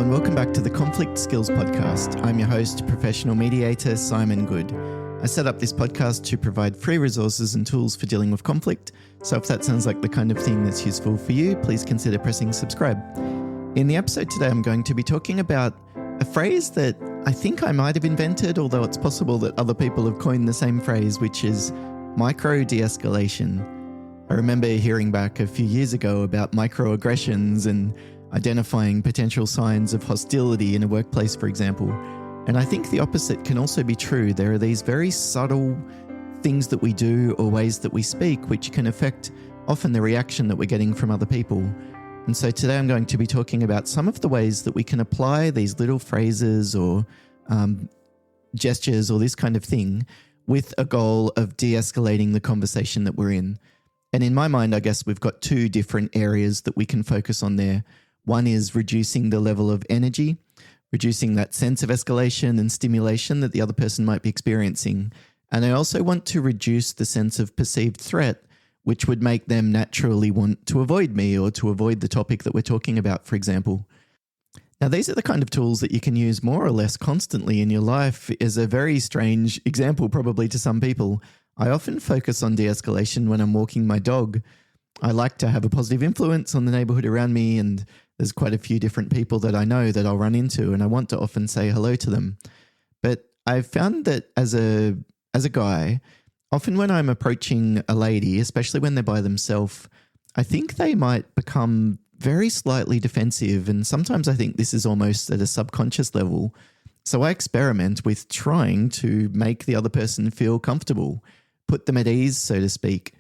and welcome back to the Conflict Skills Podcast. I'm your host, professional mediator Simon Good. I set up this podcast to provide free resources and tools for dealing with conflict, so if that sounds like the kind of thing that's useful for you, please consider pressing subscribe. In the episode today, I'm going to be talking about a phrase that I think I might have invented, although it's possible that other people have coined the same phrase, which is micro-de-escalation. I remember hearing back a few years ago about microaggressions and identifying potential signs of hostility in a workplace, for example. And I think the opposite can also be true. There are these very subtle things that we do or ways that we speak which can affect often the reaction that we're getting from other people. And so today I'm going to be talking about some of the ways that we can apply these little phrases or gestures or this kind of thing with a goal of de-escalating the conversation that we're in. And in my mind, I guess we've got two different areas that we can focus on there. One is reducing the level of energy, reducing that sense of escalation and stimulation that the other person might be experiencing. And I also want to reduce the sense of perceived threat, which would make them naturally want to avoid me or to avoid the topic that we're talking about, for example. Now, these are the kind of tools that you can use more or less constantly in your life. Is a very strange example probably to some people. I often focus on de-escalation when I'm walking my dog. I like to have a positive influence on the neighborhood around me, and there's quite a few different people that I know that I'll run into, and I want to often say hello to them. But I've found that as a guy, often when I'm approaching a lady, especially when they're by themselves, I think they might become very slightly defensive, and sometimes I think this is almost at a subconscious level. So I experiment with trying to make the other person feel comfortable, put them at ease, so to speak,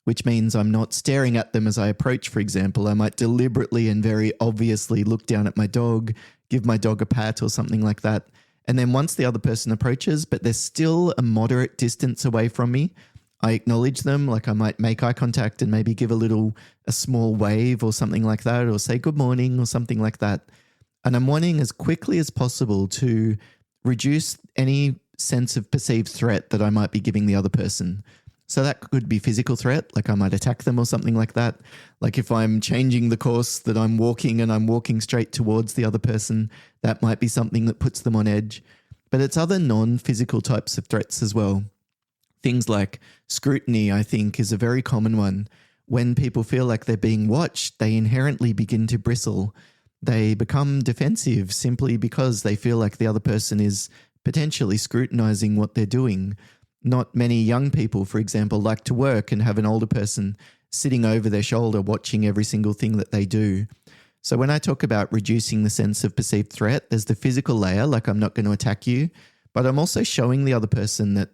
which means I'm not staring at them as I approach, for example. I might deliberately and very obviously look down at my dog, give my dog a pat or something like that. And then once the other person approaches, but they're still a moderate distance away from me, I acknowledge them, like I might make eye contact and maybe give a small wave or something like that, or say good morning or something like that. And I'm wanting as quickly as possible to reduce any sense of perceived threat that I might be giving the other person. So that could be physical threat, like I might attack them or something like that. Like if I'm changing the course that I'm walking and I'm walking straight towards the other person, that might be something that puts them on edge. But it's other non-physical types of threats as well. Things like scrutiny, I think, is a very common one. When people feel like they're being watched, they inherently begin to bristle. They become defensive simply because they feel like the other person is potentially scrutinizing what they're doing. Not many young people, for example, like to work and have an older person sitting over their shoulder watching every single thing that they do. So when I talk about reducing the sense of perceived threat, there's the physical layer, like I'm not going to attack you, but I'm also showing the other person that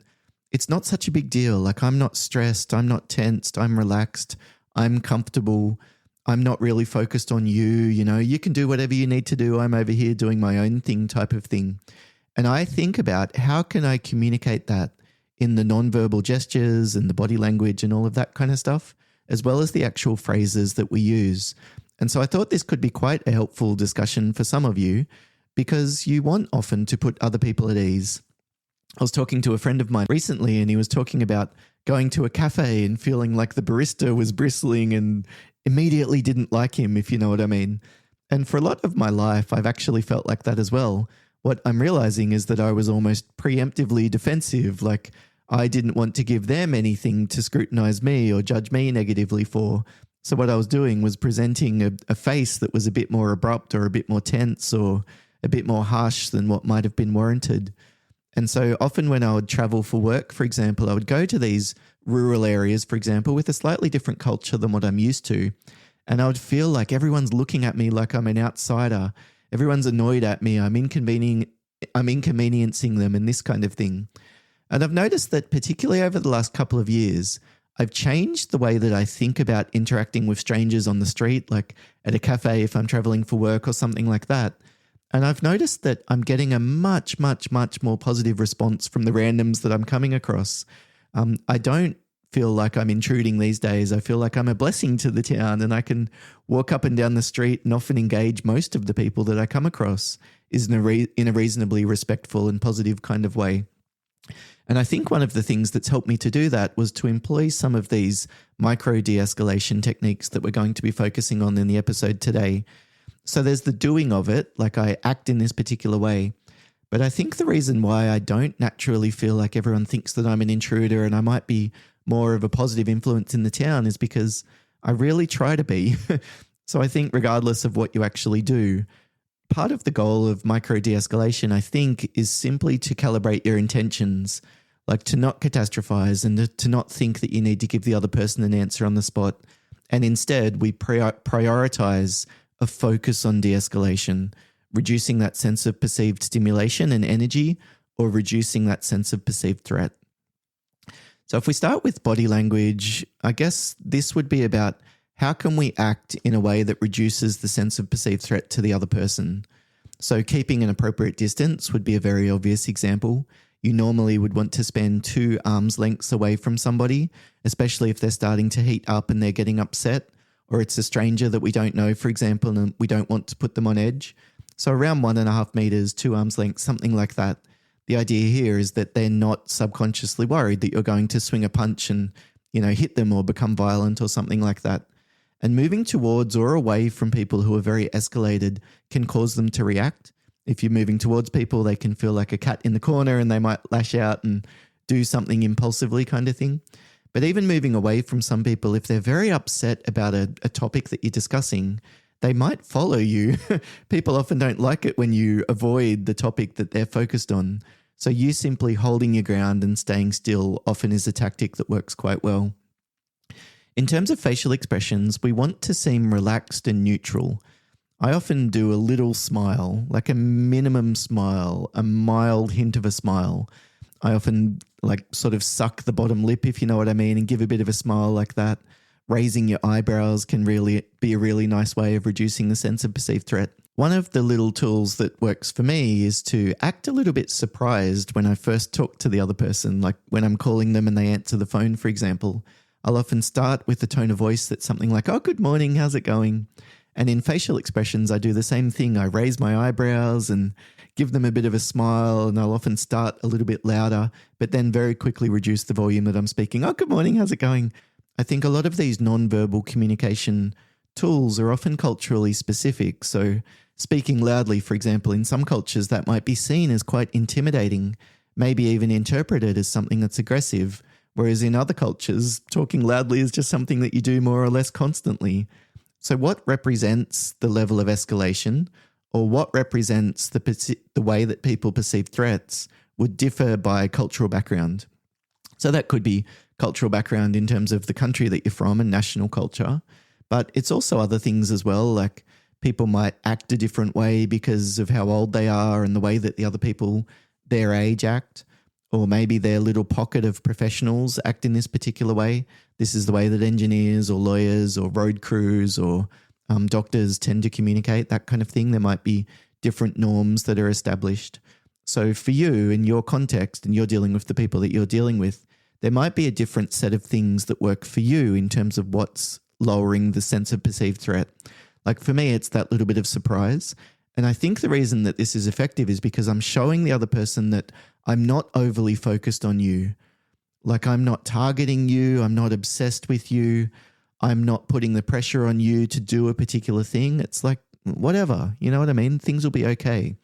it's not such a big deal. Like I'm not stressed, I'm not tensed, I'm relaxed, I'm comfortable, I'm not really focused on you, you can do whatever you need to do, I'm over here doing my own thing type of thing. And I think about how can I communicate that in the nonverbal gestures and the body language and all of that kind of stuff, as well as the actual phrases that we use. And so I thought this could be quite a helpful discussion for some of you because you want often to put other people at ease. I was talking to a friend of mine recently and he was talking about going to a cafe and feeling like the barista was bristling and immediately didn't like him, if you know what I mean. And for a lot of my life, I've actually felt like that as well. What I'm realizing is that I was almost preemptively defensive, like I didn't want to give them anything to scrutinize me or judge me negatively for. So what I was doing was presenting a face that was a bit more abrupt or a bit more tense or a bit more harsh than what might have been warranted. And so often when I would travel for work, for example, I would go to these rural areas, for example, with a slightly different culture than what I'm used to. And I would feel like everyone's looking at me like I'm an outsider. Everyone's annoyed at me. I'm inconveniencing them and this kind of thing. And I've noticed that particularly over the last couple of years, I've changed the way that I think about interacting with strangers on the street, like at a cafe if I'm traveling for work or something like that. And I've noticed that I'm getting a much, much, much more positive response from the randoms that I'm coming across. I don't feel like I'm intruding these days. I feel like I'm a blessing to the town and I can walk up and down the street and often engage most of the people that I come across in a reasonably respectful and positive kind of way. And I think one of the things that's helped me to do that was to employ some of these micro-de-escalation techniques that we're going to be focusing on in the episode today. So there's the doing of it, like I act in this particular way. But I think the reason why I don't naturally feel like everyone thinks that I'm an intruder and I might be more of a positive influence in the town is because I really try to be. So I think regardless of what you actually do, part of the goal of micro-de-escalation, I think, is simply to calibrate your intentions, like to not catastrophize and to not think that you need to give the other person an answer on the spot. And instead, we prioritize a focus on de-escalation, reducing that sense of perceived stimulation and energy, or reducing that sense of perceived threat. So if we start with body language, I guess this would be about how can we act in a way that reduces the sense of perceived threat to the other person. So keeping an appropriate distance would be a very obvious example. You normally would want to spend 2 arms lengths away from somebody, especially if they're starting to heat up and they're getting upset, or it's a stranger that we don't know, for example, and we don't want to put them on edge. So around 1.5 meters, 2 arms lengths, something like that. The idea here is that they're not subconsciously worried that you're going to swing a punch and, hit them or become violent or something like that. And moving towards or away from people who are very escalated can cause them to react. If you're moving towards people, they can feel like a cat in the corner and they might lash out and do something impulsively kind of thing. But even moving away from some people, if they're very upset about a topic that you're discussing, they might follow you. People often don't like it when you avoid the topic that they're focused on. So you simply holding your ground and staying still often is a tactic that works quite well. In terms of facial expressions, we want to seem relaxed and neutral. I often do a little smile, like a minimum smile, a mild hint of a smile. I often sort of suck the bottom lip, if you know what I mean, and give a bit of a smile like that. Raising your eyebrows can really be a really nice way of reducing the sense of perceived threat. One of the little tools that works for me is to act a little bit surprised when I first talk to the other person, like when I'm calling them and they answer the phone, for example. I'll often start with a tone of voice that's something like, "Oh, good morning, how's it going?" And in facial expressions, I do the same thing. I raise my eyebrows and give them a bit of a smile, and I'll often start a little bit louder, but then very quickly reduce the volume that I'm speaking. "Oh, good morning, how's it going?" I think a lot of these non-verbal communication tools are often culturally specific. So speaking loudly, for example, in some cultures that might be seen as quite intimidating, maybe even interpreted as something that's aggressive. Whereas in other cultures, talking loudly is just something that you do more or less constantly. So what represents the level of escalation, or what represents the way that people perceive threats, would differ by cultural background. So that could be cultural background in terms of the country that you're from and national culture, but it's also other things as well, like people might act a different way because of how old they are and the way that the other people their age act. Or maybe their little pocket of professionals act in this particular way. This is the way that engineers or lawyers or road crews or doctors tend to communicate, that kind of thing. There might be different norms that are established. So for you, in your context, and you're dealing with the people that you're dealing with, there might be a different set of things that work for you in terms of what's lowering the sense of perceived threat. Like for me, it's that little bit of surprise. And I think the reason that this is effective is because I'm showing the other person that I'm not overly focused on you. Like I'm not targeting you. I'm not obsessed with you. I'm not putting the pressure on you to do a particular thing. It's like, whatever, you know what I mean? Things will be okay.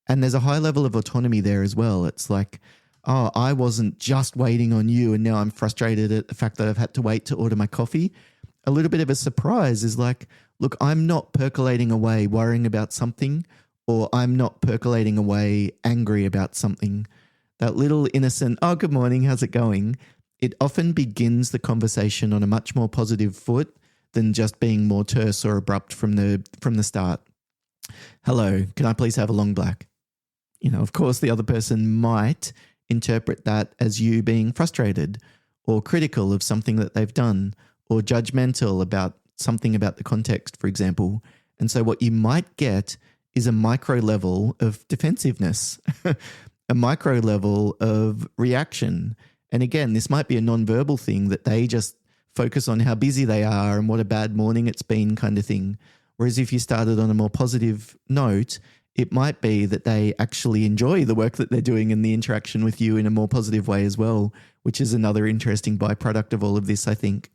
And there's a high level of autonomy there as well. It's like, oh, I wasn't just waiting on you and now I'm frustrated at the fact that I've had to wait to order my coffee. A little bit of a surprise is like, look, I'm not percolating away worrying about something, or I'm not percolating away angry about something. That little innocent, "Oh, good morning, how's it going?" It often begins the conversation on a much more positive foot than just being more terse or abrupt from the start. "Hello, can I please have a long black?" Of course, the other person might interpret that as you being frustrated or critical of something that they've done, or judgmental about something about the context, for example. And so what you might get is a micro level of defensiveness, a micro level of reaction. And again, this might be a non-verbal thing that they just focus on how busy they are and what a bad morning it's been kind of thing. Whereas if you started on a more positive note, it might be that they actually enjoy the work that they're doing and the interaction with you in a more positive way as well, which is another interesting byproduct of all of this, I think.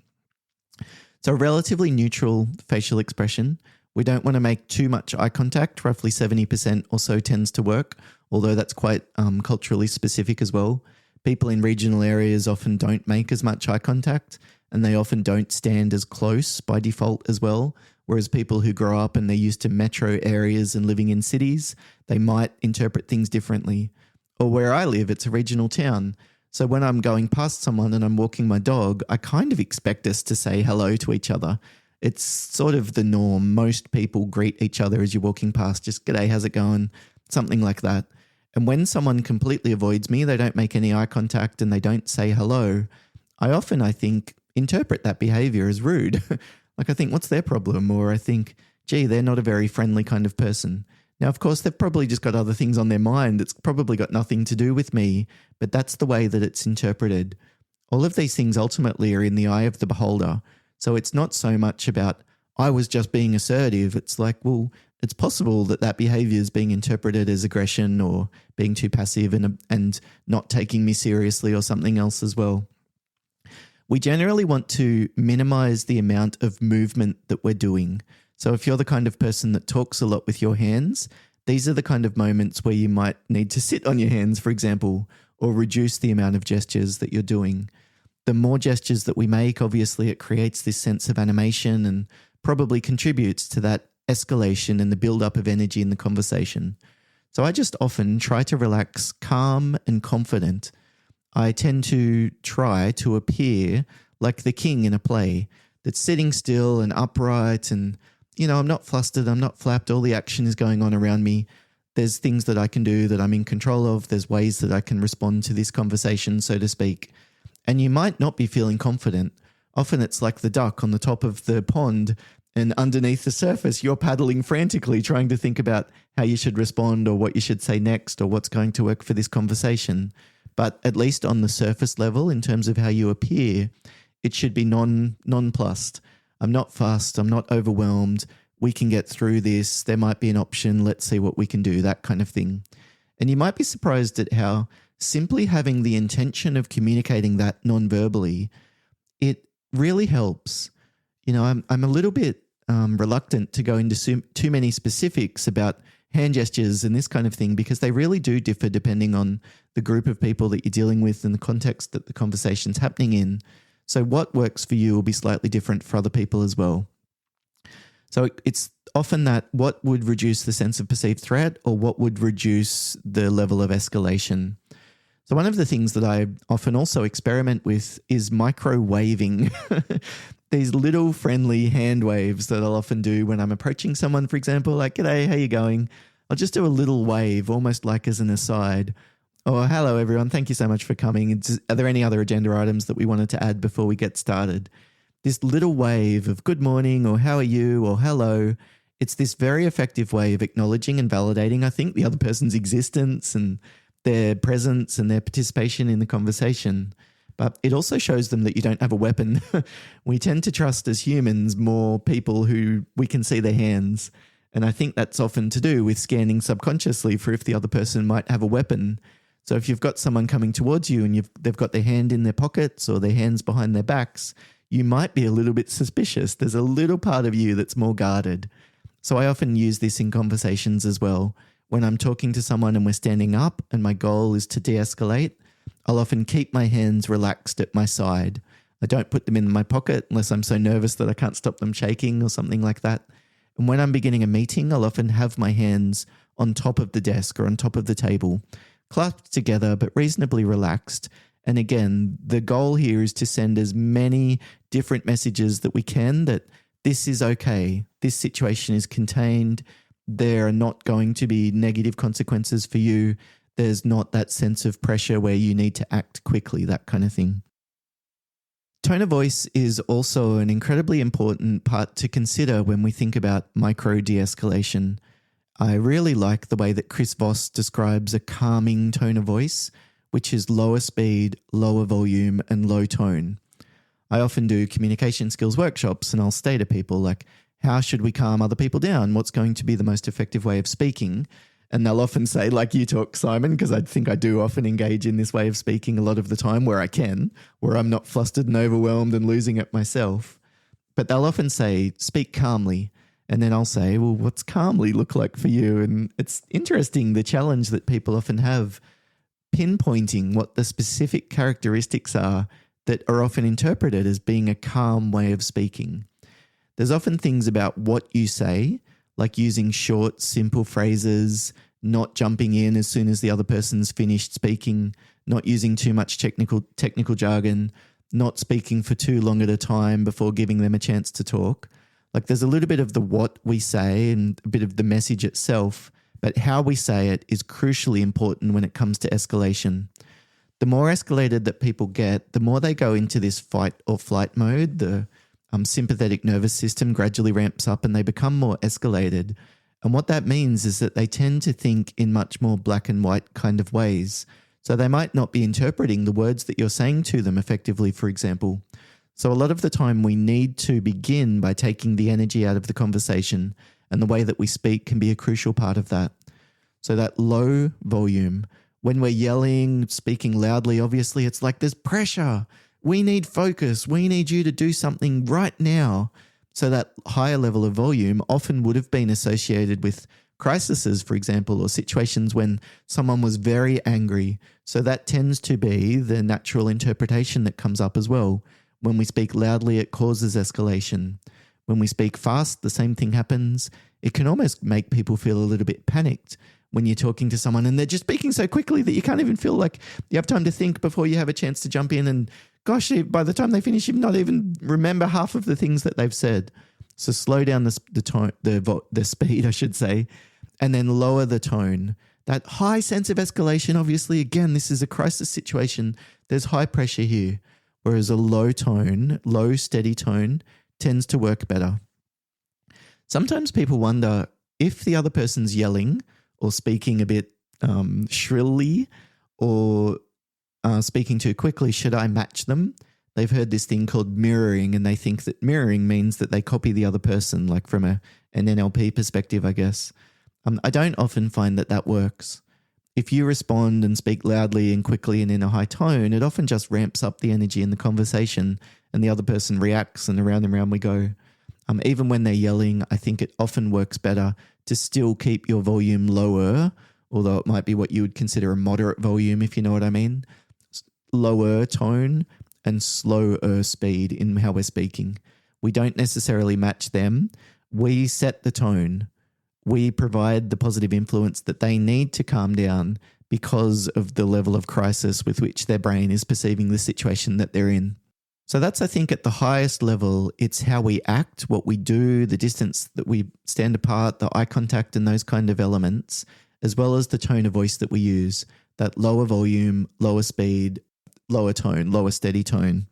So a relatively neutral facial expression We don't want to make too much eye contact. Roughly 70% or so tends to work, although that's quite culturally specific as well. People in regional areas often don't make as much eye contact, and they often don't stand as close by default as well. Whereas people who grow up and they're used to metro areas and living in cities, they might interpret things differently. Or where I live, it's a regional town. So when I'm going past someone and I'm walking my dog, I kind of expect us to say hello to each other. It's sort of the norm. Most people greet each other as you're walking past, just g'day, how's it going? Something like that. And when someone completely avoids me, they don't make any eye contact and they don't say hello, I often, I think, interpret that behavior as rude. Like I think, what's their problem? Or I think, gee, they're not a very friendly kind of person. Now, of course, they've probably just got other things on their mind. It's probably got nothing to do with me, but that's the way that it's interpreted. All of these things ultimately are in the eye of the beholder. So it's not so much about, I was just being assertive. It's like, well, it's possible that that behavior is being interpreted as aggression or being too passive and not taking me seriously or something else as well. We generally want to minimize the amount of movement that we're doing. So if you're the kind of person that talks a lot with your hands, these are the kind of moments where you might need to sit on your hands, for example, or reduce the amount of gestures that you're doing. The more gestures that we make, obviously it creates this sense of animation and probably contributes to that escalation and the build-up of energy in the conversation. So I just often try to relax calm and confident. I tend to try to appear like the king in a play that's sitting still and upright and, I'm not flustered, I'm not flapped, all the action is going on around me. There's things that I can do that I'm in control of. There's ways that I can respond to this conversation, so to speak. And you might not be feeling confident. Often it's like the duck on the top of the pond and underneath the surface, you're paddling frantically trying to think about how you should respond or what you should say next or what's going to work for this conversation. But at least on the surface level, in terms of how you appear, it should be nonplussed. I'm not fussed. I'm not overwhelmed. We can get through this. There might be an option. Let's see what we can do, that kind of thing. And you might be surprised at how simply having the intention of communicating that non-verbally, it really helps. I'm a little bit reluctant to go into too many specifics about hand gestures and this kind of thing because they really do differ depending on the group of people that you're dealing with and the context that the conversation's happening in. So what works for you will be slightly different for other people as well. So it's often that what would reduce the sense of perceived threat or what would reduce the level of escalation. So one of the things that I often also experiment with is micro-waving. These little friendly hand waves that I'll often do when I'm approaching someone, for example, like, g'day, how you going? I'll just do a little wave, almost like as an aside. Oh, hello, everyone. Thank you so much for coming. Are there any other agenda items that we wanted to add before we get started? This little wave of good morning or how are you or hello, it's this very effective way of acknowledging and validating, I think, the other person's existence and their presence and their participation in the conversation. But it also shows them that you don't have a weapon. We tend to trust as humans more people who we can see their hands. And I think that's often to do with scanning subconsciously for if the other person might have a weapon. So if you've got someone coming towards you and they've got their hand in their pockets or their hands behind their backs, you might be a little bit suspicious. There's a little part of you that's more guarded. So I often use this in conversations as well. When I'm talking to someone and we're standing up and my goal is to de-escalate, I'll often keep my hands relaxed at my side. I don't put them in my pocket unless I'm so nervous that I can't stop them shaking or something like that. And when I'm beginning a meeting, I'll often have my hands on top of the desk or on top of the table, clasped together but reasonably relaxed. And again, the goal here is to send as many different messages that we can that this is okay. This situation is contained. There are not going to be negative consequences for you. There's not that sense of pressure where you need to act quickly, that kind of thing. Tone of voice is also an incredibly important part to consider when we think about micro-de-escalation. I really like the way that Chris Voss describes a calming tone of voice, which is lower speed, lower volume, and low tone. I often do communication skills workshops and I'll say to people like, how should we calm other people down? What's going to be the most effective way of speaking? And they'll often say, like you talk, Simon, because I think I do often engage in this way of speaking a lot of the time where I can, where I'm not flustered and overwhelmed and losing it myself. But they'll often say, speak calmly. And then I'll say, well, what's calmly look like for you? And it's interesting, the challenge that people often have pinpointing what the specific characteristics are that are often interpreted as being a calm way of speaking. There's often things about what you say, like using short, simple phrases, not jumping in as soon as the other person's finished speaking, not using too much technical jargon, not speaking for too long at a time before giving them a chance to talk. Like there's a little bit of the what we say and a bit of the message itself, but how we say it is crucially important when it comes to escalation. The more escalated that people get, the more they go into this fight or flight mode. The sympathetic nervous system gradually ramps up and they become more escalated. And what that means is that they tend to think in much more black and white kind of ways. So they might not be interpreting the words that you're saying to them effectively, for example. So a lot of the time we need to begin by taking the energy out of the conversation, and the way that we speak can be a crucial part of that. So that low volume, when we're yelling, speaking loudly, obviously it's like there's pressure. We need focus. We need you to do something right now. So that higher level of volume often would have been associated with crises, for example, or situations when someone was very angry. So that tends to be the natural interpretation that comes up as well. When we speak loudly, it causes escalation. When we speak fast, the same thing happens. It can almost make people feel a little bit panicked when you're talking to someone and they're just speaking so quickly that you can't even feel like you have time to think before you have a chance to jump in. And gosh, by the time they finish, you not even remember half of the things that they've said. So slow down the tone, the speed, I should say, and then lower the tone. That high sense of escalation, obviously, again, this is a crisis situation. There's high pressure here, whereas a low tone, low, steady tone tends to work better. Sometimes people wonder if the other person's yelling or speaking a bit shrilly or speaking too quickly, should I match them? They've heard this thing called mirroring, and they think that mirroring means that they copy the other person, like from an NLP perspective, I guess. I don't often find that works. If you respond and speak loudly and quickly and in a high tone, it often just ramps up the energy in the conversation and the other person reacts and around we go. Even when they're yelling, I think it often works better to still keep your volume lower, although it might be what you would consider a moderate volume, if you know what I mean. Lower tone and slower speed in how we're speaking. We don't necessarily match them. We set the tone. We provide the positive influence that they need to calm down because of the level of crisis with which their brain is perceiving the situation that they're in. So that's, I think, at the highest level, it's how we act, what we do, the distance that we stand apart, the eye contact and those kind of elements, as well as the tone of voice that we use, that lower volume, lower speed, lower tone, lower steady tone.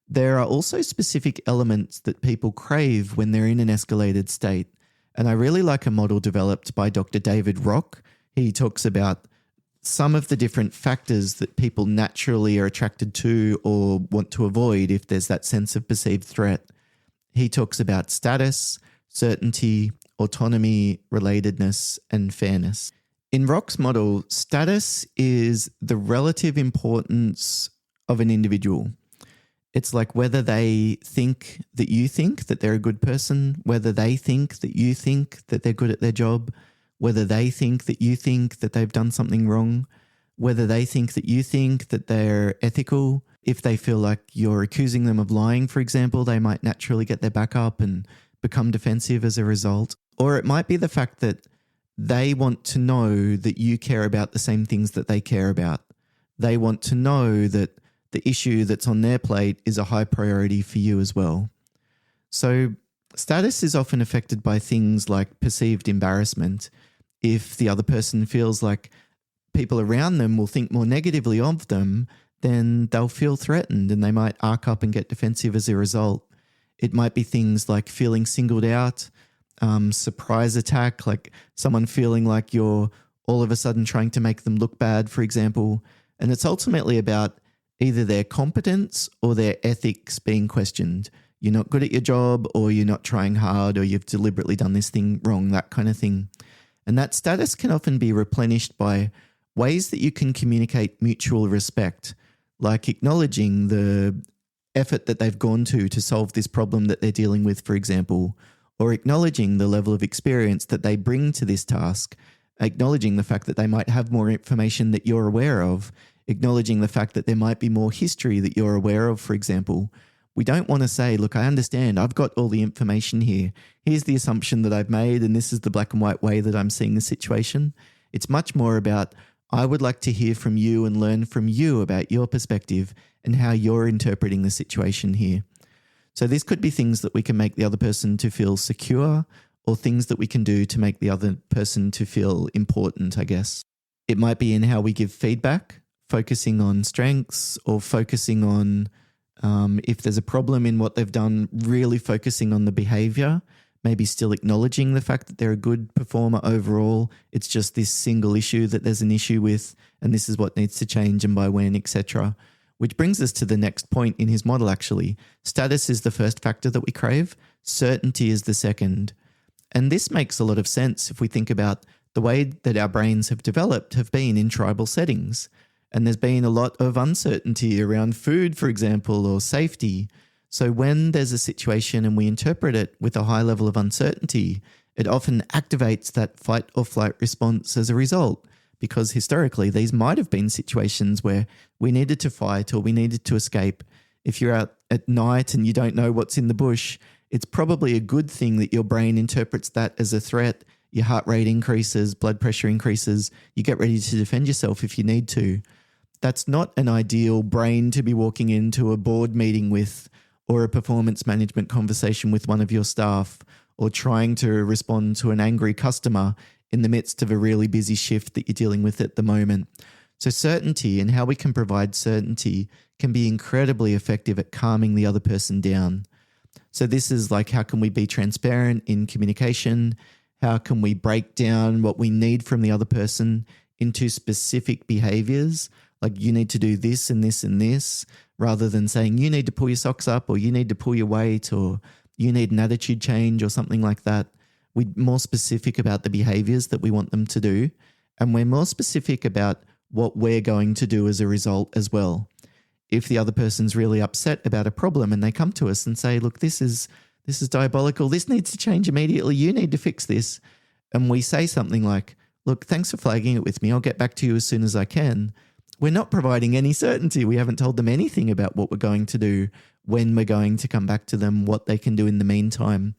There are also specific elements that people crave when they're in an escalated state. And I really like a model developed by Dr. David Rock. He talks about some of the different factors that people naturally are attracted to or want to avoid if there's that sense of perceived threat. He talks about status, certainty, autonomy, relatedness, and fairness. In Rock's model, status is the relative importance of an individual. It's like whether they think that they're a good person, whether they think that you think that they're good at their job, whether they think that you think that they've done something wrong, whether they think that you think that they're ethical. If they feel like you're accusing them of lying, for example, they might naturally get their back up and become defensive as a result. Or it might be the fact that they want to know that you care about the same things that they care about. They want to know that the issue that's on their plate is a high priority for you as well. So status is often affected by things like perceived embarrassment. If the other person feels like people around them will think more negatively of them, then they'll feel threatened and they might arc up and get defensive as a result. It might be things like feeling singled out, surprise attack, like someone feeling like you're all of a sudden trying to make them look bad, for example. And it's ultimately about either their competence or their ethics being questioned. You're not good at your job, or you're not trying hard, or you've deliberately done this thing wrong, that kind of thing. And that status can often be replenished by ways that you can communicate mutual respect, like acknowledging the effort that they've gone to solve this problem that they're dealing with, for example, or acknowledging the level of experience that they bring to this task, acknowledging the fact that they might have more information that you're aware of, acknowledging the fact that there might be more history that you're aware of, for example. We don't want to say, look, I understand, I've got all the information here. Here's the assumption that I've made, and this is the black and white way that I'm seeing the situation. It's much more about, I would like to hear from you and learn from you about your perspective and how you're interpreting the situation here. So this could be things that we can make the other person to feel secure, or things that we can do to make the other person to feel important, I guess. It might be in how we give feedback, focusing on strengths, or focusing on if there's a problem in what they've done, really focusing on the behavior, maybe still acknowledging the fact that they're a good performer overall. It's just this single issue that there's an issue with, and this is what needs to change and by when, etc. Which brings us to the next point in his model, actually. Status is the first factor that we crave. Certainty is the second. And this makes a lot of sense if we think about the way that our brains have developed have been in tribal settings. And there's been a lot of uncertainty around food, for example, or safety. So when there's a situation and we interpret it with a high level of uncertainty, it often activates that fight or flight response as a result, because historically these might have been situations where we needed to fight or we needed to escape. If you're out at night and you don't know what's in the bush, it's probably a good thing that your brain interprets that as a threat. Your heart rate increases, blood pressure increases, you get ready to defend yourself if you need to. That's not an ideal brain to be walking into a board meeting with, or a performance management conversation with one of your staff, or trying to respond to an angry customer in the midst of a really busy shift that you're dealing with at the moment. So certainty and how we can provide certainty can be incredibly effective at calming the other person down. So this is like, how can we be transparent in communication? How can we break down what we need from the other person into specific behaviors? Like, you need to do this and this and this, rather than saying you need to pull your socks up, or you need to pull your weight, or you need an attitude change or something like that. We're more specific about the behaviors that we want them to do. And we're more specific about what we're going to do as a result as well. If the other person's really upset about a problem and they come to us and say, look, this is diabolical, this needs to change immediately, you need to fix this. And we say something like, look, thanks for flagging it with me, I'll get back to you as soon as I can. We're not providing any certainty. We haven't told them anything about what we're going to do, when we're going to come back to them, what they can do in the meantime.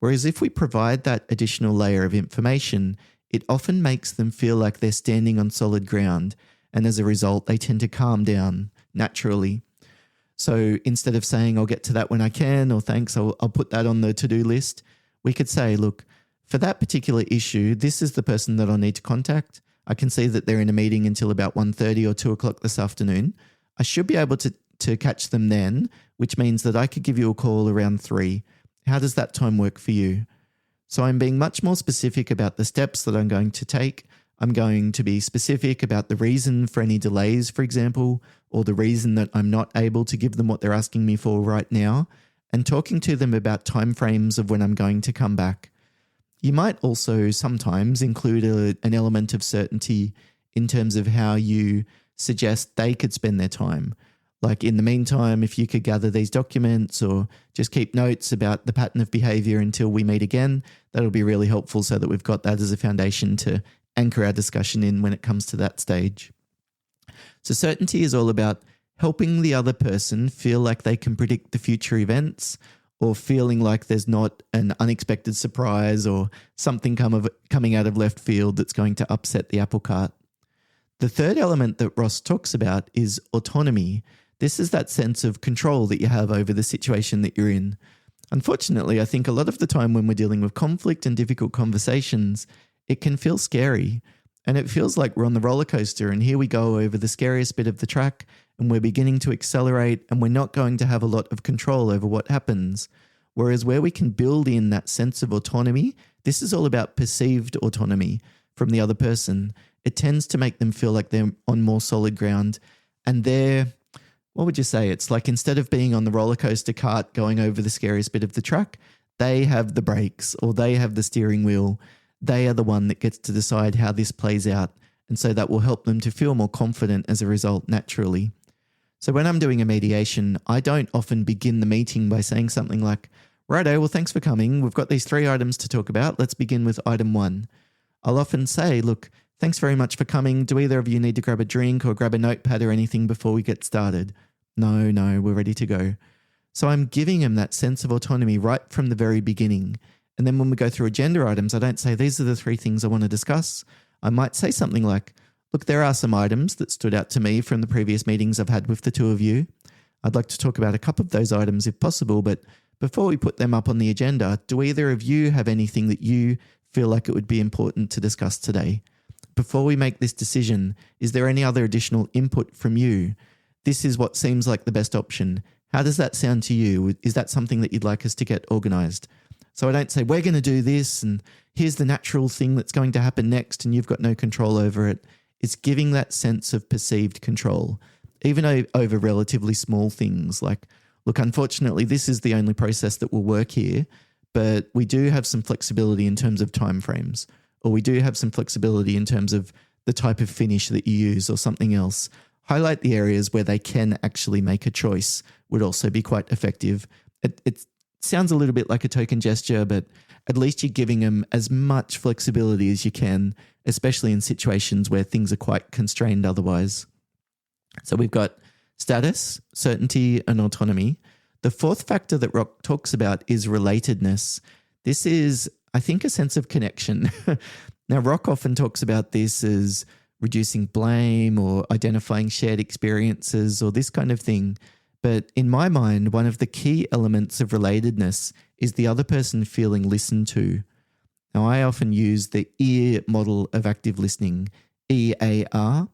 Whereas if we provide that additional layer of information, it often makes them feel like they're standing on solid ground. And as a result, they tend to calm down naturally. So instead of saying, I'll get to that when I can, or thanks, I'll put that on the to-do list, we could say, look, for that particular issue, this is the person that I'll need to contact. I can see that they're in a meeting until about 1:30 or 2 o'clock this afternoon. I should be able to catch them then, which means that I could give you a call around 3. How does that time work for you? So I'm being much more specific about the steps that I'm going to take. I'm going to be specific about the reason for any delays, for example, or the reason that I'm not able to give them what they're asking me for right now, and talking to them about timeframes of when I'm going to come back. You might also sometimes include an element of certainty in terms of how you suggest they could spend their time. Like, in the meantime, if you could gather these documents or just keep notes about the pattern of behavior until we meet again, that'll be really helpful, so that we've got that as a foundation to anchor our discussion in when it comes to that stage. So certainty is all about helping the other person feel like they can predict the future events, or feeling like there's not an unexpected surprise or something coming out of left field that's going to upset the apple cart. The third element that Ross talks about is autonomy. This is that sense of control that you have over the situation that you're in. Unfortunately, I think a lot of the time when we're dealing with conflict and difficult conversations, it can feel scary. And it feels like we're on the roller coaster, and here we go over the scariest bit of the track, and we're beginning to accelerate, and we're not going to have a lot of control over what happens. Whereas where we can build in that sense of autonomy, this is all about perceived autonomy from the other person. It tends to make them feel like they're on more solid ground, and what would you say? It's like, instead of being on the roller coaster cart going over the scariest bit of the track, they have the brakes, or they have the steering wheel. They are the one that gets to decide how this plays out. And so that will help them to feel more confident as a result naturally. So when I'm doing a mediation, I don't often begin the meeting by saying something like, Righto, well, thanks for coming. We've got these 3 items to talk about. Let's begin with item 1. I'll often say, look, thanks very much for coming. Do either of you need to grab a drink or grab a notepad or anything before we get started? No, we're ready to go. So I'm giving them that sense of autonomy right from the very beginning. And then when we go through agenda items, I don't say, these are the 3 things I want to discuss. I might say something like, look, there are some items that stood out to me from the previous meetings I've had with the 2 of you. I'd like to talk about a couple of those items if possible, but before we put them up on the agenda, do either of you have anything that you feel like it would be important to discuss today? Before we make this decision, is there any other additional input from you? This is what seems like the best option. How does that sound to you? Is that something that you'd like us to get organised? So I don't say, we're going to do this and here's the natural thing that's going to happen next and you've got no control over it. It's giving that sense of perceived control, even over relatively small things like, look, unfortunately, this is the only process that will work here, but we do have some flexibility in terms of timeframes, or we do have some flexibility in terms of the type of finish that you use or something else. Highlight the areas where they can actually make a choice would also be quite effective. It sounds a little bit like a token gesture, but at least you're giving them as much flexibility as you can, especially in situations where things are quite constrained otherwise. So we've got status, certainty, and autonomy. The 4th factor that Rock talks about is relatedness. This is, I think, a sense of connection. Now, Rock often talks about this as reducing blame or identifying shared experiences or this kind of thing. But in my mind, one of the key elements of relatedness is the other person feeling listened to. Now, I often use the EAR model of active listening, EAR.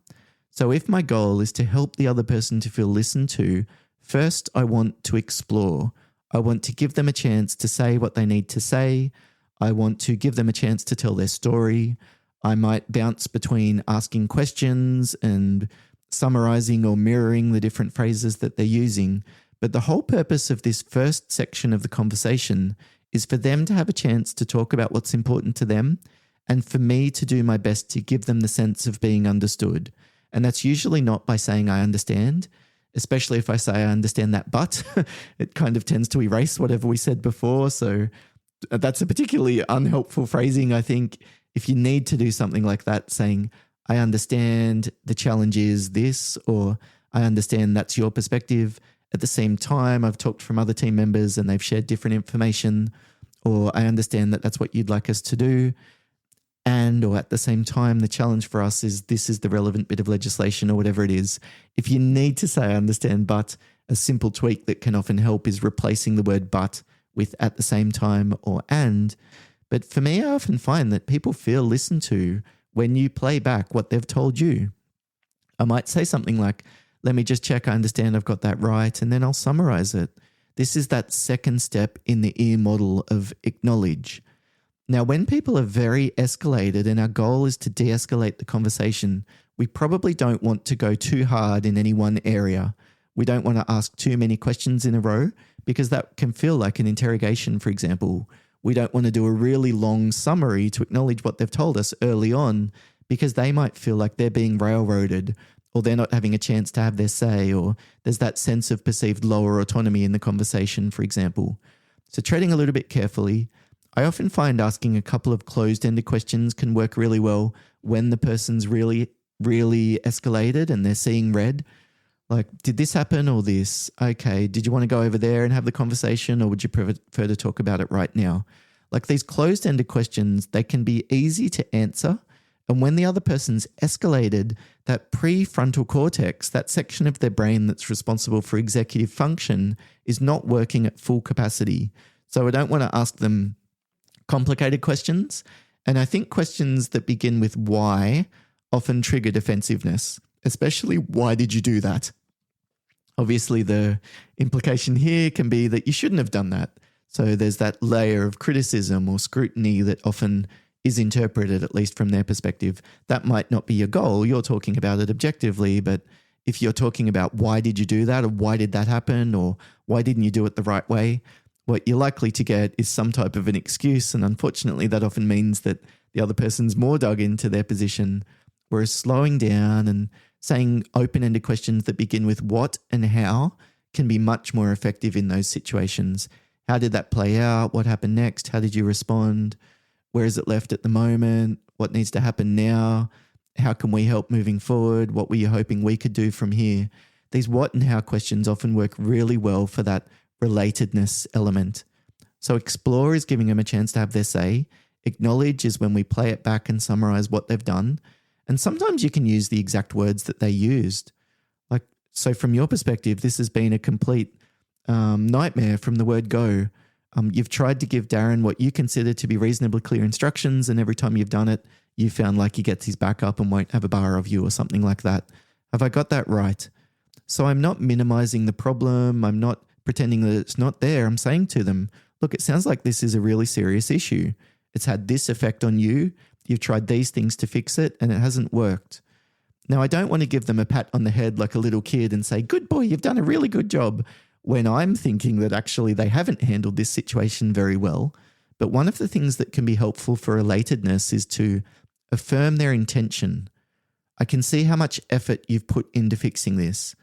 So if my goal is to help the other person to feel listened to, first I want to explore. I want to give them a chance to say what they need to say. I want to give them a chance to tell their story. I might bounce between asking questions and summarizing or mirroring the different phrases that they're using. But the whole purpose of this first section of the conversation is for them to have a chance to talk about what's important to them and for me to do my best to give them the sense of being understood. And that's usually not by saying I understand, especially if I say I understand that, but it kind of tends to erase whatever we said before. So that's a particularly unhelpful phrasing, I think. If you need to do something like that, saying, I understand the challenge is this, or I understand that's your perspective. At the same time, I've talked from other team members and they've shared different information, or I understand that that's what you'd like us to do. And, or at the same time, the challenge for us is this is the relevant bit of legislation or whatever it is. If you need to say, I understand, but a simple tweak that can often help is replacing the word but with at the same time or and. But for me, I often find that people feel listened to when you play back what they've told you. I might say something like, let me just check I understand I've got that right, and then I'll summarize it. This is that second step in the EAR model of acknowledge. Now, when people are very escalated and our goal is to de-escalate the conversation, we probably don't want to go too hard in any one area. We don't want to ask too many questions in a row because that can feel like an interrogation, for example. We don't want to do a really long summary to acknowledge what they've told us early on because they might feel like they're being railroaded or they're not having a chance to have their say, or there's that sense of perceived lower autonomy in the conversation, for example. So treading a little bit carefully. I often find asking a couple of closed-ended questions can work really well when the person's really, really escalated and they're seeing red. Like, did this happen or this? Okay, did you want to go over there and have the conversation, or would you prefer to talk about it right now? Like these closed-ended questions, they can be easy to answer. And when the other person's escalated, that prefrontal cortex, that section of their brain that's responsible for executive function, is not working at full capacity. So I don't want to ask them complicated questions. And I think questions that begin with why often trigger defensiveness, especially why did you do that? Obviously, the implication here can be that you shouldn't have done that. So there's that layer of criticism or scrutiny that often is interpreted, at least from their perspective. That might not be your goal. You're talking about it objectively, but if you're talking about why did you do that, or why did that happen, or why didn't you do it the right way, what you're likely to get is some type of an excuse. And unfortunately, that often means that the other person's more dug into their position, whereas slowing down and saying open-ended questions that begin with what and how can be much more effective in those situations. How did that play out? What happened next? How did you respond? Where is it left at the moment? What needs to happen now? How can we help moving forward? What were you hoping we could do from here? These what and how questions often work really well for that relatedness element. So explore is giving them a chance to have their say. Acknowledge is when we play it back and summarize what they've done. And sometimes you can use the exact words that they used. So from your perspective, this has been a complete nightmare from the word go. You've tried to give Darren what you consider to be reasonably clear instructions, and every time you've done it, you found like he gets his back up and won't have a bar of you or something like that. Have I got that right? So I'm not minimizing the problem. I'm not pretending that it's not there. I'm saying to them, look, it sounds like this is a really serious issue. It's had this effect on you. You've tried these things to fix it, and it hasn't worked. Now, I don't want to give them a pat on the head like a little kid and say, good boy, you've done a really good job, when I'm thinking that actually they haven't handled this situation very well. But one of the things that can be helpful for relatedness is to affirm their intention. I can see how much effort you've put into fixing this.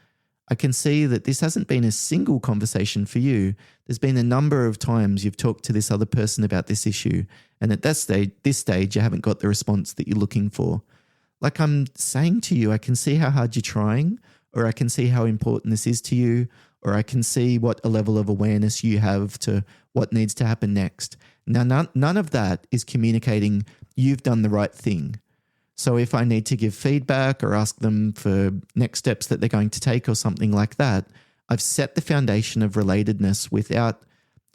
I can see that this hasn't been a single conversation for you. There's been a number of times you've talked to this other person about this issue, and at this stage, you haven't got the response that you're looking for. Like I'm saying to you, I can see how hard you're trying, or I can see how important this is to you, or I can see what a level of awareness you have to what needs to happen next. Now, none of that is communicating you've done the right thing. So if I need to give feedback or ask them for next steps that they're going to take or something like that, I've set the foundation of relatedness without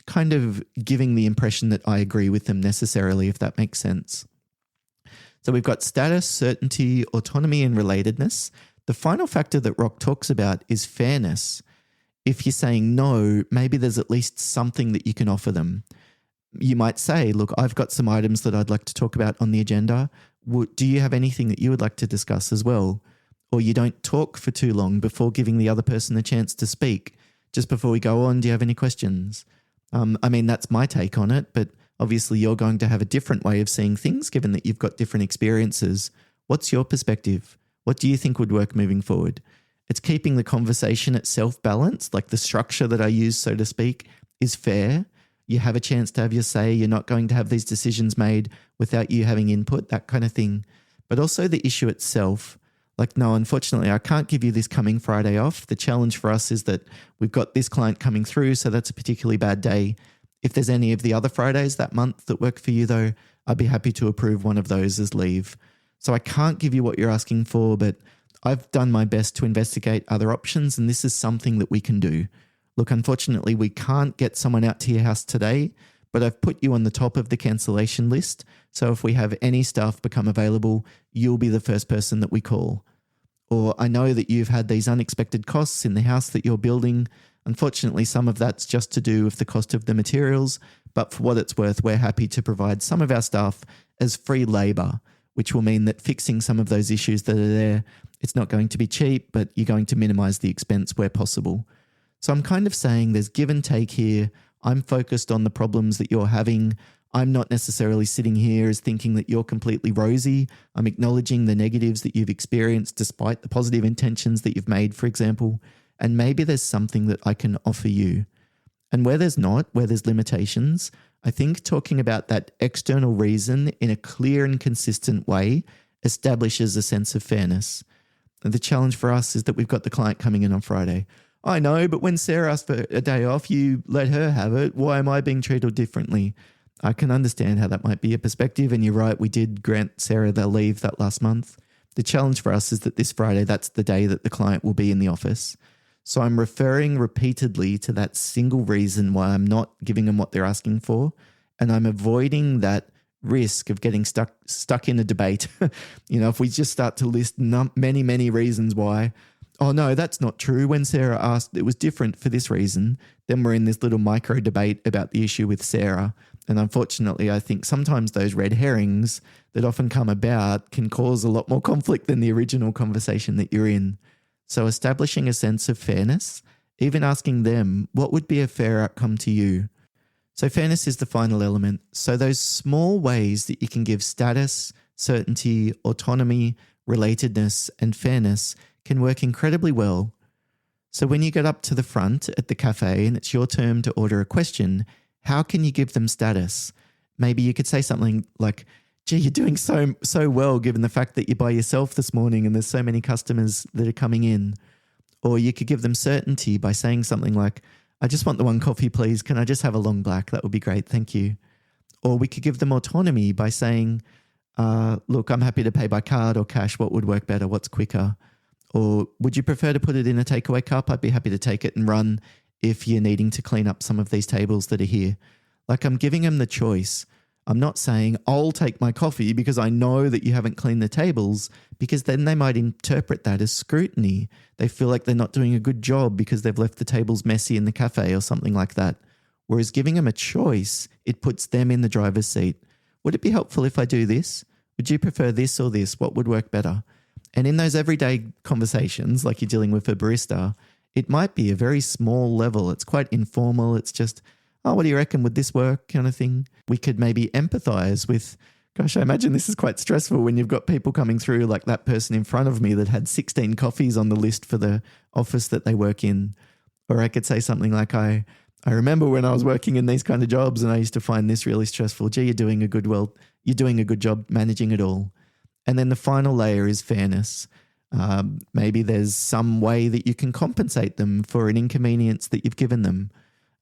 kind of giving the impression that I agree with them necessarily, if that makes sense. So we've got status, certainty, autonomy, and relatedness. The final factor that Rock talks about is fairness. If you're saying no, maybe there's at least something that you can offer them. You might say, look, I've got some items that I'd like to talk about on the agenda. Do you have anything that you would like to discuss as well? Or you don't talk for too long before giving the other person a chance to speak. Just before we go on, do you have any questions? I mean, that's my take on it, but obviously you're going to have a different way of seeing things given that you've got different experiences. What's your perspective? What do you think would work moving forward? It's keeping the conversation itself balanced, like the structure that I use, so to speak, is fair. You have a chance to have your say. You're not going to have these decisions made without you having input, that kind of thing. But also the issue itself, like, no, unfortunately, I can't give you this coming Friday off. The challenge for us is that we've got this client coming through, so that's a particularly bad day. If there's any of the other Fridays that month that work for you, though, I'd be happy to approve one of those as leave. So I can't give you what you're asking for, but I've done my best to investigate other options, and this is something that we can do. Look, unfortunately, we can't get someone out to your house today, but I've put you on the top of the cancellation list. So if we have any staff become available, you'll be the first person that we call. Or I know that you've had these unexpected costs in the house that you're building. Unfortunately, some of that's just to do with the cost of the materials, but for what it's worth, we're happy to provide some of our staff as free labor, which will mean that fixing some of those issues that are there, it's not going to be cheap, but you're going to minimize the expense where possible. So I'm kind of saying there's give and take here. I'm focused on the problems that you're having. I'm not necessarily sitting here as thinking that you're completely rosy. I'm acknowledging the negatives that you've experienced despite the positive intentions that you've made, for example. And maybe there's something that I can offer you. And where there's not, where there's limitations, I think talking about that external reason in a clear and consistent way establishes a sense of fairness. And the challenge for us is that we've got the client coming in on Friday. I know, but when Sarah asked for a day off, you let her have it. Why am I being treated differently? I can understand how that might be a perspective, and you're right, we did grant Sarah the leave that last month. The challenge for us is that this Friday, that's the day that the client will be in the office. So I'm referring repeatedly to that single reason why I'm not giving them what they're asking for, and I'm avoiding that risk of getting stuck in a debate. If we just start to list many reasons why, oh no, that's not true. When Sarah asked, it was different for this reason. Then we're in this little micro debate about the issue with Sarah. And unfortunately, I think sometimes those red herrings that often come about can cause a lot more conflict than the original conversation that you're in. So establishing a sense of fairness, even asking them, what would be a fair outcome to you? So fairness is the final element. So those small ways that you can give status, certainty, autonomy, relatedness, and fairness can work incredibly well. So when you get up to the front at the cafe and it's your turn to order a question, how can you give them status? Maybe you could say something like, gee, you're doing so well given the fact that you're by yourself this morning and there's so many customers that are coming in. Or you could give them certainty by saying something like, I just want the one coffee, please. Can I just have a long black? That would be great. Thank you. Or we could give them autonomy by saying, look, I'm happy to pay by card or cash. What would work better? What's quicker? Or would you prefer to put it in a takeaway cup? I'd be happy to take it and run if you're needing to clean up some of these tables that are here. Like, I'm giving them the choice. I'm not saying I'll take my coffee because I know that you haven't cleaned the tables, because then they might interpret that as scrutiny. They feel like they're not doing a good job because they've left the tables messy in the cafe or something like that. Whereas giving them a choice, it puts them in the driver's seat. Would it be helpful if I do this? Would you prefer this or this? What would work better? And in those everyday conversations, like you're dealing with a barista, it might be a very small level. It's quite informal. It's just, oh, what do you reckon? Would this work, kind of thing? We could maybe empathize with, gosh, I imagine this is quite stressful when you've got people coming through like that person in front of me that had 16 coffees on the list for the office that they work in. Or I could say something like, I remember when I was working in these kind of jobs and I used to find this really stressful. Gee, you're doing a good job managing it all. And then the final layer is fairness. Maybe there's some way that you can compensate them for an inconvenience that you've given them.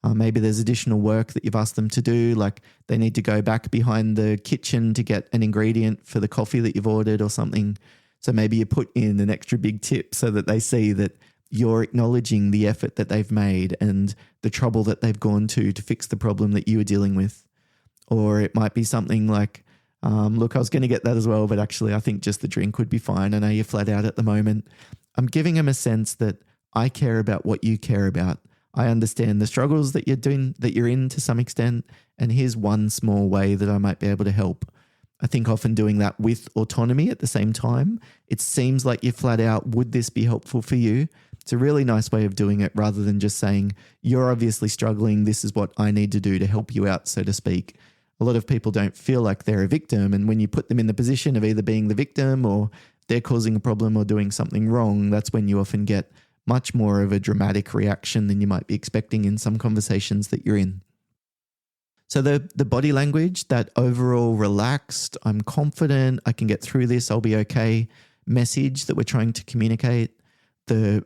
Maybe there's additional work that you've asked them to do, like they need to go back behind the kitchen to get an ingredient for the coffee that you've ordered or something. So maybe you put in an extra big tip so that they see that you're acknowledging the effort that they've made and the trouble that they've gone to fix the problem that you were dealing with. Or it might be something like, look, I was going to get that as well, but actually I think just the drink would be fine. I know you're flat out at the moment. I'm giving them a sense that I care about what you care about. I understand the struggles that you're in to some extent, and here's one small way that I might be able to help. I think often doing that with autonomy at the same time, it seems like you're flat out, would this be helpful for you? It's a really nice way of doing it rather than just saying, you're obviously struggling, this is what I need to do to help you out, so to speak. A lot of people don't feel like they're a victim, and when you put them in the position of either being the victim or they're causing a problem or doing something wrong, that's when you often get much more of a dramatic reaction than you might be expecting in some conversations that you're in. So the body language, that overall relaxed, I'm confident, I can get through this, I'll be okay message that we're trying to communicate, the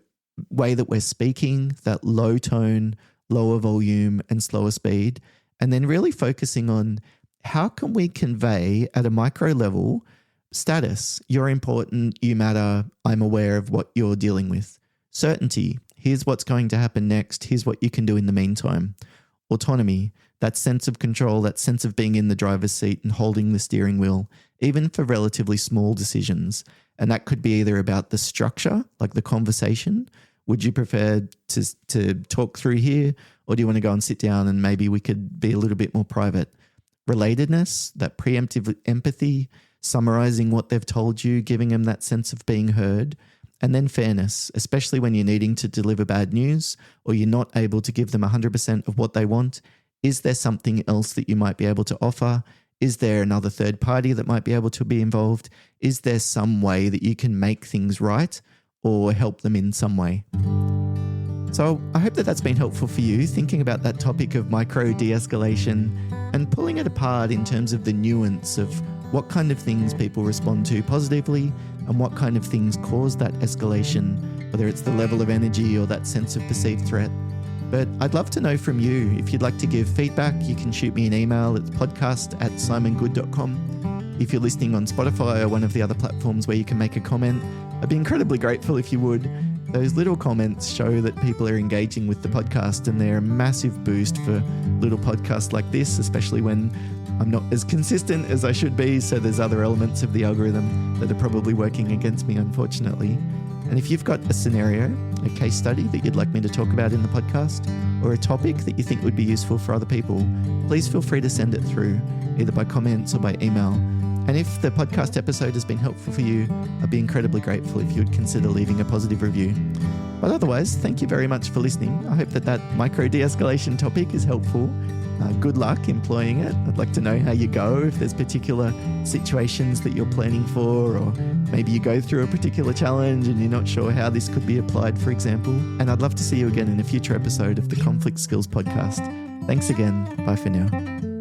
way that we're speaking, that low tone, lower volume and slower speed, and then really focusing on how can we convey at a micro level status, you're important, you matter, I'm aware of what you're dealing with. Certainty, here's what's going to happen next, here's what you can do in the meantime. Autonomy, that sense of control, that sense of being in the driver's seat and holding the steering wheel, even for relatively small decisions. And that could be either about the structure, like the conversation. Would you prefer to talk through here, or do you want to go and sit down and maybe we could be a little bit more private? Relatedness, that preemptive empathy, summarizing what they've told you, giving them that sense of being heard. And then fairness, especially when you're needing to deliver bad news or you're not able to give them 100% of what they want. Is there something else that you might be able to offer? Is there another third party that might be able to be involved? Is there some way that you can make things right or help them in some way? So I hope that that's been helpful for you, thinking about that topic of micro-de-escalation and pulling it apart in terms of the nuance of what kind of things people respond to positively and what kind of things cause that escalation, whether it's the level of energy or that sense of perceived threat. But I'd love to know from you. If you'd like to give feedback, you can shoot me an email. It's podcast@simongood.com. If you're listening on Spotify or one of the other platforms where you can make a comment, I'd be incredibly grateful if you would. Those little comments show that people are engaging with the podcast, and they're a massive boost for little podcasts like this, especially when I'm not as consistent as I should be. So there's other elements of the algorithm that are probably working against me, unfortunately. And if you've got a scenario, a case study that you'd like me to talk about in the podcast, or a topic that you think would be useful for other people, please feel free to send it through, either by comments or by email. And if the podcast episode has been helpful for you, I'd be incredibly grateful if you would consider leaving a positive review. But otherwise, thank you very much for listening. I hope that micro-de-escalation topic is helpful. Good luck employing it. I'd like to know how you go, if there's particular situations that you're planning for, or maybe you go through a particular challenge and you're not sure how this could be applied, for example. And I'd love to see you again in a future episode of the Conflict Skills Podcast. Thanks again. Bye for now.